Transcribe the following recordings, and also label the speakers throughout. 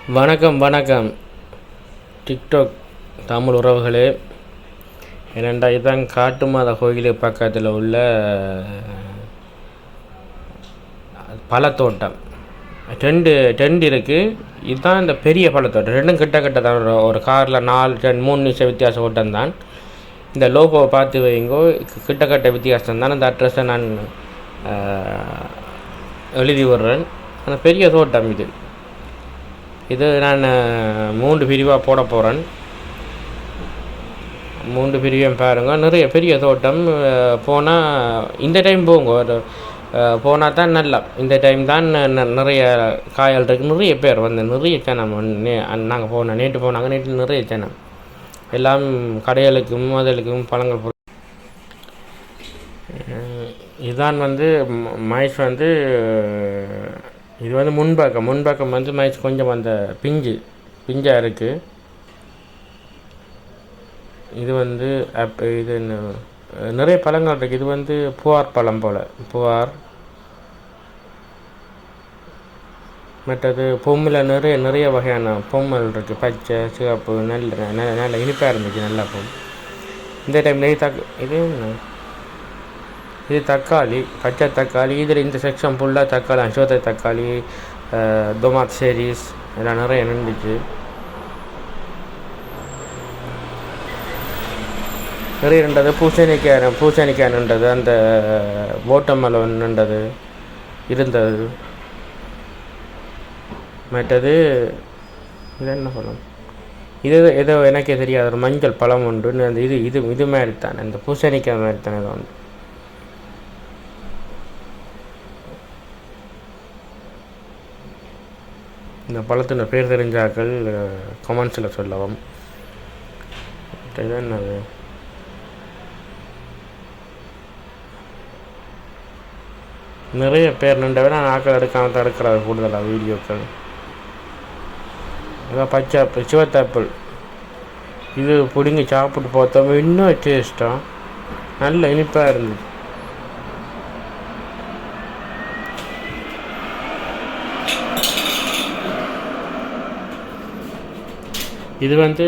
Speaker 1: வணக்கம் வணக்கம் டிக்டாக் தமிழ் உறவுகளே. ஏனெண்டா இதுதான் காட்டுமாத கோயிலு பக்கத்தில் உள்ள பழத்தோட்டம். டெண்டு இருக்குது. இதுதான் இந்த பெரிய பழத்தோட்டம். ரெண்டும் கிட்ட தான். ஒரு காரில் 3 நிமிஷம் வித்தியாசம் ஓட்டம் தான். இந்த லோகோவை பார்த்து வைங்கோ, கிட்ட வித்தியாசம் தான். அந்த அட்ரஸை நான் எழுதி விடுறேன். அந்த பெரிய தோட்டம் இது நான் 3 பிரிவாக போட போகிறேன். 3 பிரிவையும் பாருங்கள். நிறைய பெரிய தோட்டம். போனால் இந்த டைம் போங்க, போனால் தான் நல்லா. இந்த டைம் தான் நிறைய காயல் இருக்குது. நிறைய பேர் வந்து நிறைய ஜனம். நாங்கள் போனோம், நேற்று போனாங்க. நேற்று நிறைய ஜனம். எல்லாம் கடைகளுக்கும் முதலுக்கும் பழங்கள். இதுதான் வந்து மைஸ் வந்து இது வந்து முன்பக்கம் வந்து மைஸ் கொஞ்சம் அந்த பிஞ்சாக இருக்குது. இது வந்து இது நிறைய பழங்கள் இருக்குது. இது வந்து புவார் பழம் போல். புவார் மற்றது பொம்மில் நிறைய வகையான பொம்மல் இருக்குது. பச்சை, சிவப்பு, நல்ல இனிப்பாக இருந்துச்சு. நல்லா பொம். இந்த டைமில் இது தக்காளி, பச்சை தக்காளி. இதில் இந்த செக்ஷன் ஃபுல்லாக தக்காளி, அசோத்தை தக்காளி, டொமாட் செரிஸ் எல்லாம் நிறைய நின்றுச்சு. நிறைய நின்றது. பூசணிக்காய் நின்றது. அந்த வாட்டர்மெலன் நின்றது இருந்தது. மற்றது இது என்ன பழம்? இது ஏதோ எனக்கே தெரியாது. ஒரு மஞ்சள் பழம் உண்டு. அந்த இது மாதிரி தான், இந்த பூசணிக்காய் மாதிரி தான் ஏதோ உண்டு. இந்த பழத்தின் பேர் தெரிஞ்சாக்கள் கமெண்ட்ஸில் சொல்லவும். என்னது? நிறைய பேர் நின்றவே நான் ஆக்கள் எடுக்காமல் தடுக்கிறாரு கூடுதலாக வீடியோக்கள். அதான் பச்சை ஆப்பிள், சிவத்தாப்பிள். இது பிடிங்கி சாப்பிட்டு பார்த்தோம். இன்னும் டேஸ்ட்டாக நல்ல இனிப்பாக இருந்துச்சு. இது வந்து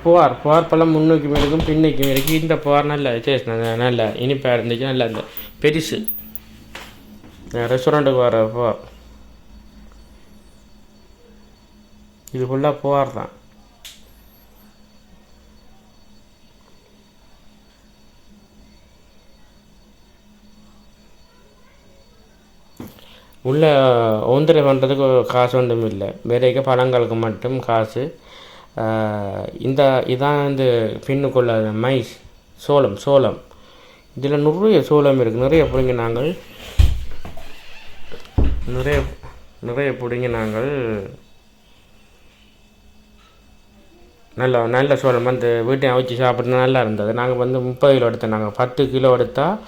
Speaker 1: புவார் பழம் முன்னோக்கி இருக்கும், பின்னைக்கு இருக்குது. இந்த புவார் நல்ல டேஸ்ட், நல்ல இனிப்பாக இருந்துச்சு. நல்ல இந்த பெருசு ரெஸ்டாரண்ட்டுக்கு வர புவார். இது ஃபுல்லாக புவார் தான். உள்ள ஒன்றை பண்ணுறதுக்கு காசு ஒன்றும் இல்லை. வேறைக்கு பழங்களுக்கு மட்டும் காசு. இதான் வந்து பின்னுக்குள்ள மைஸ் சோளம். இதில் நிறைய சோளம் இருக்குது. நிறைய பிடிங்க நாங்கள் நல்ல சோளம் வந்து வீட்டையும் வச்சு சாப்பிட்டு நல்லா இருந்தது. நாங்கள் வந்து 30 கிலோ எடுத்தோம். நாங்கள் 10 கிலோ எடுத்தால்